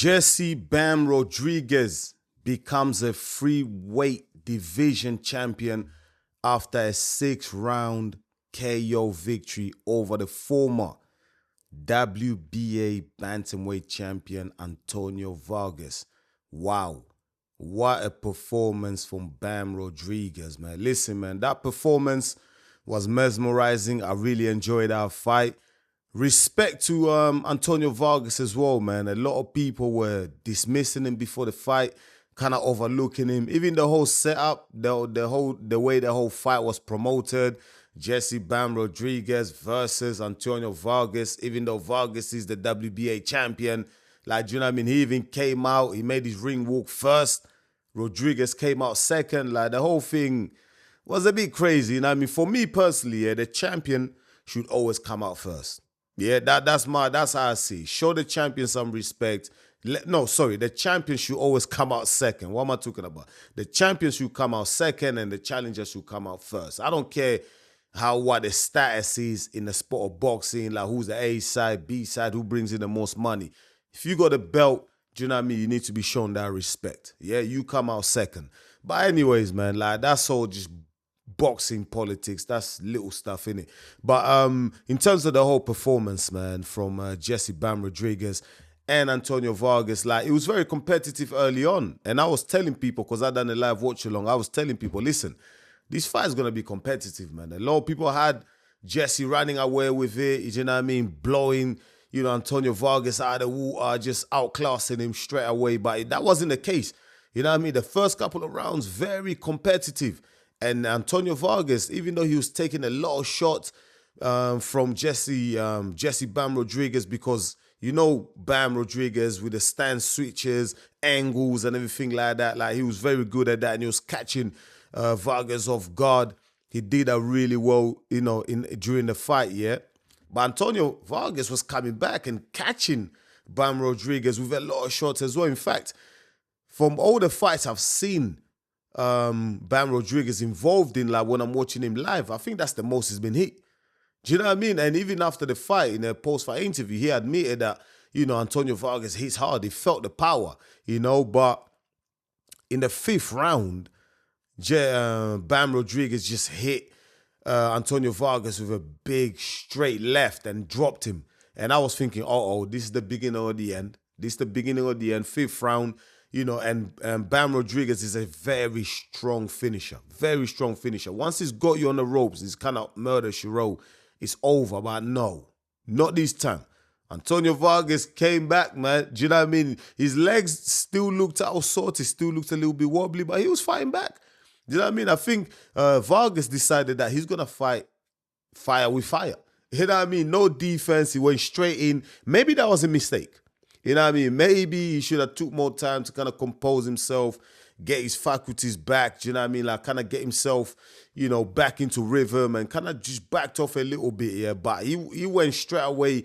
Jesse Bam Rodriguez becomes a free weight division champion after a 6-round KO victory over the former WBA bantamweight champion Antonio Vargas. Wow. What a performance from Bam Rodriguez, man. Listen, man, that performance was mesmerizing. I really enjoyed our fight. Respect to Antonio Vargas as well, man. A lot of people were dismissing him before the fight, kind of overlooking him. Even the whole setup, the way the whole fight was promoted. Jesse Bam Rodriguez versus Antonio Vargas, even though Vargas is the WBA champion. Like, you know what I mean? He even came out, he made his ring walk first. Rodriguez came out second. Like, the whole thing was a bit crazy. You know what I mean? For me personally, the champion should always come out first. Yeah, that's how I see. Show the champion some respect. The champion should always come out second. What am I talking about? The champion should come out second and the challenger should come out first. I don't care what the status is in the sport of boxing, like who's the A side, B side, who brings in the most money. If you got a belt, do you know what I mean? You need to be shown that respect. Yeah, you come out second. But anyways, man, like that's all just boxing politics. That's little stuff, innit? But in terms of the whole performance, man, from Jesse Bam Rodriguez and Antonio Vargas, like it was very competitive early on. And I was telling people, because I done a live watch along, I was telling people, listen, this fight is going to be competitive, man. A lot of people had Jesse running away with it, you know what I mean, blowing, Antonio Vargas out of the water, just outclassing him straight away. But that wasn't the case. You know what I mean? The first couple of rounds, very competitive. And Antonio Vargas, even though he was taking a lot of shots from Jesse Bam Rodriguez, because Bam Rodriguez with the stance switches, angles and everything like that, like he was very good at that and he was catching Vargas off guard. He did that really well, during the fight, yeah. But Antonio Vargas was coming back and catching Bam Rodriguez with a lot of shots as well. In fact, from all the fights I've seen Bam Rodriguez involved in, like when I'm watching him live, I think that's the most he's been hit. Do you know what I mean? And even after the fight, in a post-fight interview, he admitted that, Antonio Vargas hits hard. He felt the power, but in the 5th round, Bam Rodriguez just hit Antonio Vargas with a big straight left and dropped him. And I was thinking, this is the beginning of the end. This is the beginning of the end. 5th round, and Bam Rodriguez is a very strong finisher. Very strong finisher. Once he's got you on the ropes, it's kind of murder, she wrote. It's over. But no, not this time. Antonio Vargas came back, man. Do you know what I mean? His legs still looked out of sorts. He still looked a little bit wobbly, but he was fighting back. Do you know what I mean? I think Vargas decided that he's going to fight fire with fire. You know what I mean? No defense. He went straight in. Maybe that was a mistake. You know what I mean? Maybe he should have took more time to kind of compose himself, get his faculties back. Do you know what I mean? Like kind of get himself, back into rhythm and kind of just backed off a little bit, yeah. But he went straight away,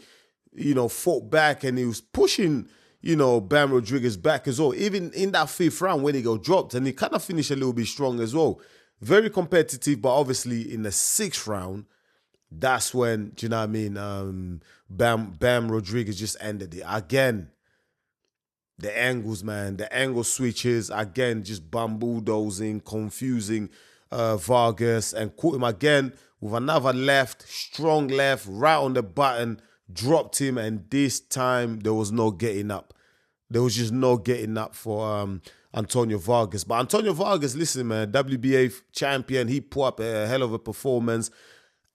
fought back and he was pushing, Bam Rodriguez back as well. Even in that 5th round when he got dropped, and he kind of finished a little bit strong as well. Very competitive, but obviously in the 6th round, that's when, do you know what I mean, Bam Rodriguez just ended it. Again, the angles, man, the angle switches, again, just bulldozing, confusing Vargas, and caught him again with another left, strong left, right on the button, dropped him, and this time there was no getting up. There was just no getting up for Antonio Vargas. But Antonio Vargas, listen, man, WBA champion, he put up a hell of a performance.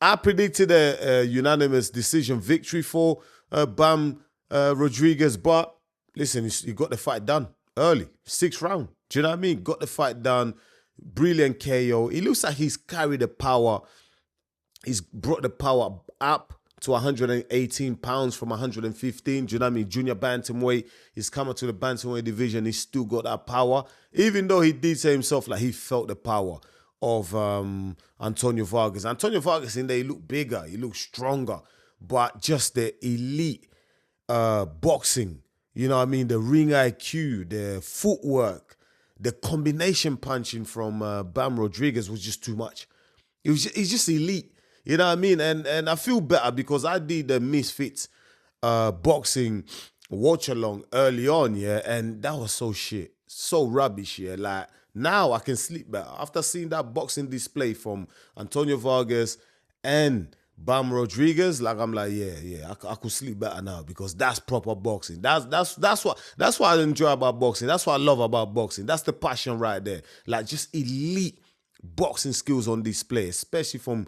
I predicted a unanimous decision victory for Bam Rodriguez, but listen, he got the fight done early, 6th round. Do you know what I mean? Got the fight done, brilliant KO. It looks like he's carried the power. He's brought the power up to 118 pounds from 115. Do you know what I mean? Junior bantamweight. He's coming to the bantamweight division. He's still got that power, even though he did say himself like he felt the power of Antonio Vargas. Antonio Vargas in there, he looked bigger, he looked stronger, but just the elite boxing, you know what I mean, the ring IQ, the footwork, the combination punching from Bam Rodriguez was just too much. He's just elite, you know what I mean? And I feel better because I did the Misfits boxing watch along early on, yeah, and that was so shit, so rubbish, yeah. Like now I can sleep better after seeing that boxing display from Antonio Vargas and Bam Rodriguez. Like I'm like, yeah, I could sleep better now because that's proper boxing. That's what I enjoy about boxing. That's what I love about boxing. That's the passion right there. Like just elite boxing skills on display, especially from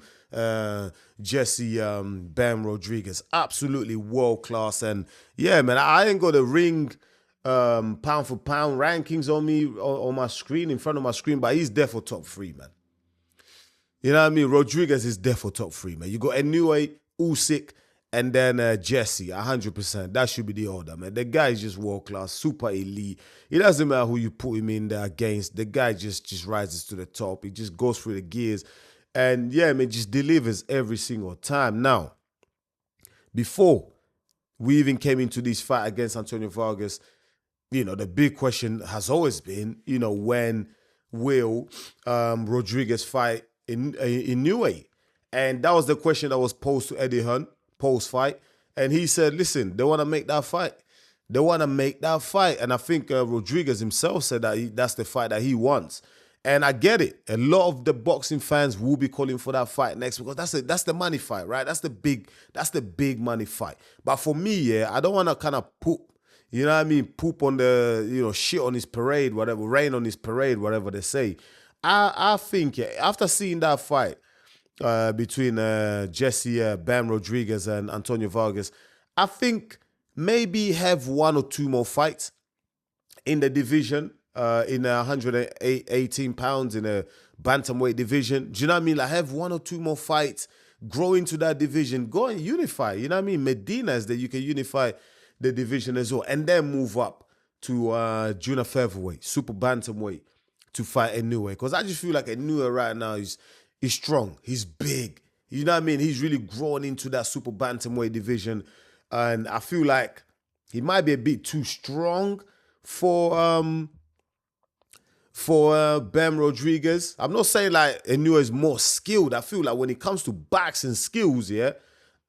Jesse Bam Rodriguez. Absolutely world class. And yeah, man, I ain't got the ring pound for pound rankings on me on my screen, in front of my screen, but he's there for top three, man. You know what I mean? Rodriguez is there for top three, man. You got Inoue, Usyk, and then Jesse, 100%. That should be the order, man. The guy is just world class, super elite. It doesn't matter who you put him in there against. The guy just rises to the top. He just goes through the gears. And yeah, man, just delivers every single time. Now, before we even came into this fight against Antonio Vargas, the big question has always been, when will Rodriguez fight in Inoue? And that was the question that was posed to Eddie Hearn post-fight. And he said, listen, they want to make that fight. They want to make that fight. And I think Rodriguez himself said that that's the fight that he wants. And I get it. A lot of the boxing fans will be calling for that fight next because that's the money fight, right? That's the big money fight. But for me, yeah, I don't want to kind of poop poop on the, shit on his parade, whatever, rain on his parade, whatever they say. I think, yeah, after seeing that fight between Jesse Bam Rodriguez and Antonio Vargas, I think maybe have one or two more fights in the division, in 118 pounds in a bantamweight division. Do you know what I mean? Like have one or two more fights, grow into that division, go and unify. You know what I mean? Medina is that you can unify the division as well, and then move up to junior featherweight, super bantamweight to fight Inoue. Because I just feel like Inoue right now is strong. He's big. You know what I mean? He's really grown into that super bantamweight division, and I feel like he might be a bit too strong for Bam Rodriguez. I'm not saying like Inoue is more skilled. I feel like when it comes to boxing skills, yeah,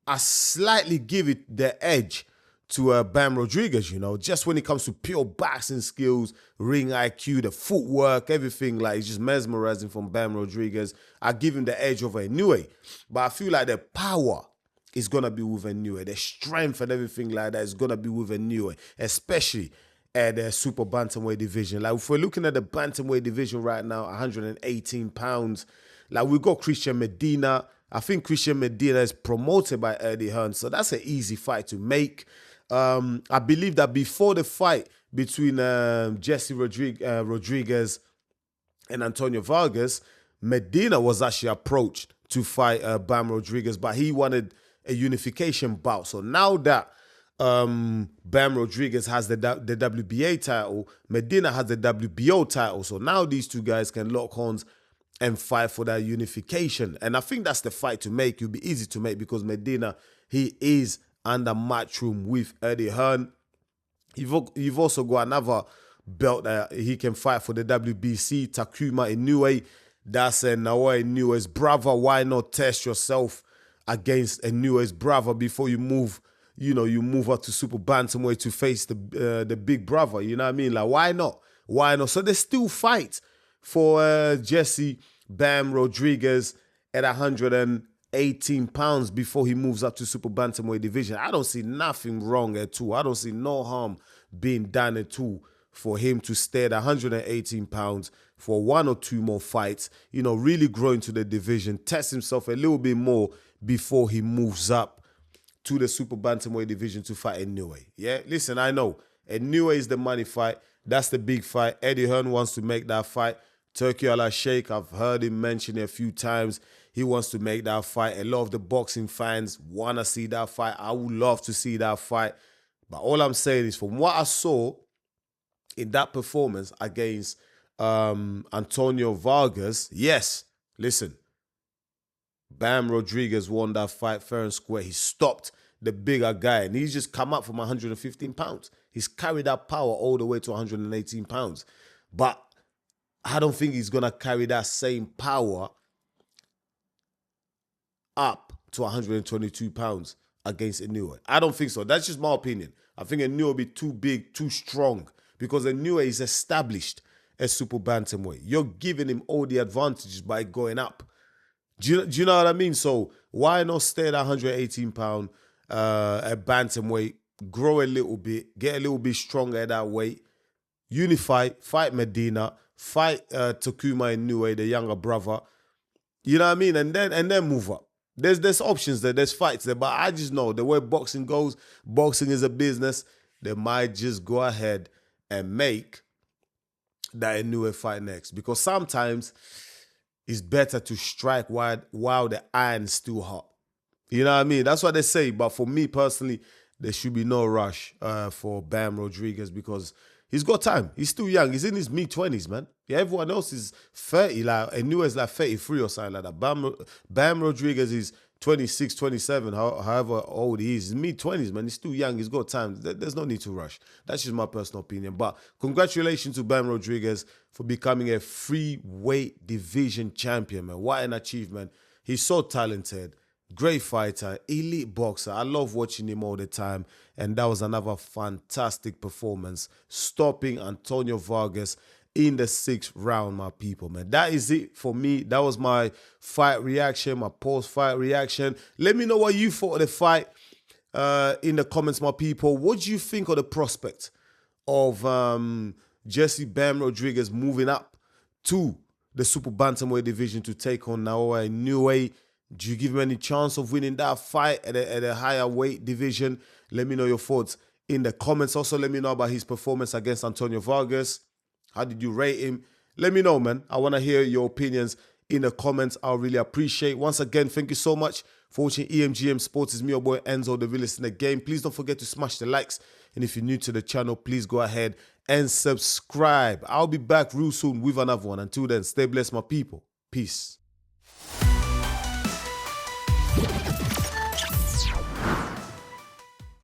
I slightly give it the edge to Bam Rodriguez, just when it comes to pure boxing skills, ring IQ, the footwork, everything, like it's just mesmerizing from Bam Rodriguez. I give him the edge over Inoue. But I feel like the power is going to be with Inoue. The strength and everything like that is going to be with Inoue, especially at the super bantamweight division. Like if we're looking at the bantamweight division right now, 118 pounds, like we got Christian Medina. I think Christian Medina is promoted by Eddie Hearn, so that's an easy fight to make. I believe that before the fight between Jesse Rodriguez and Antonio Vargas, Medina was actually approached to fight Bam Rodriguez, but he wanted a unification bout. So now that Bam Rodriguez has the WBA title, Medina has the WBO title. So now these two guys can lock horns and fight for that unification. And I think that's the fight to make. It'll be easy to make because Medina, he is under matchroom with Eddie Hearn. You've also got another belt that he can fight for, the WBC, Takuma Inoue. That's Naoya Inoue's brother. Why not test yourself against Inoue's brother before you move, you move up to super bantamweight to face the big brother? You know what I mean? Like, why not? Why not? So there's still fights for Jesse Bam Rodriguez at 118 pounds before he moves up to super bantamweight division. I don't see nothing wrong at all. I don't see no harm being done at all for him to stay at 118 pounds for one or two more fights, really grow into the division, test himself a little bit more before he moves up to the super bantamweight division to fight Inoue. Yeah, listen, I know Inoue is the money fight. That's the big fight. Eddie Hearn wants to make that fight. Turki Al-Sheikh, I've heard him mention it a few times. He wants to make that fight. A lot of the boxing fans want to see that fight. I would love to see that fight. But all I'm saying is from what I saw in that performance against Antonio Vargas, yes, listen, Bam Rodriguez won that fight fair and square. He stopped the bigger guy, and he's just come up from 115 pounds. He's carried that power all the way to 118 pounds. But I don't think he's going to carry that same power up to 122 pounds against Inoue. I don't think so. That's just my opinion. I think Inoue will be too big, too strong, because Inoue is established as super bantamweight. You're giving him all the advantages by going up. Do you know what I mean? So why not stay at 118 pound at bantamweight, grow a little bit, get a little bit stronger at that weight, unify, fight Medina, fight Takuma Inoue, the younger brother. You know what I mean? And then move up. There's options there, there's fights there, but I just know the way boxing goes, boxing is a business. They might just go ahead and make that Inoue fight next, because sometimes it's better to strike while the iron's still hot. You know what I mean? That's what they say. But for me personally, there should be no rush for Bam Rodriguez, because he's got time. He's still young. He's in his mid-20s, man. Yeah, everyone else is 30. Like Inoue is like 33 or something like that. Bam Rodriguez is 26, 27, however old he is. He's mid-20s, man. He's still young. He's got time. There's no need to rush. That's just my personal opinion. But congratulations to Bam Rodriguez for becoming a free weight division champion, man. What an achievement. He's so talented. Great fighter, elite boxer. I love watching him all the time. And that was another fantastic performance, stopping Antonio Vargas in the 6th round, my people, man. That is it for me. That was my fight reaction, my post-fight reaction. Let me know what you thought of the fight in the comments, my people. What do you think of the prospect of Jesse Bam Rodriguez moving up to the super bantamweight division to take on Naoya Inoue? Do you give him any chance of winning that fight at a higher weight division? Let me know your thoughts in the comments. Also, let me know about his performance against Antonio Vargas. How did you rate him? Let me know, man. I want to hear your opinions in the comments. I'll really appreciate. Once again, thank you so much for watching EMGM Sports. It's me, your boy Enzo, the realest in the game. Please don't forget to smash the likes. And if you're new to the channel, please go ahead and subscribe. I'll be back real soon with another one. Until then, stay blessed, my people. Peace.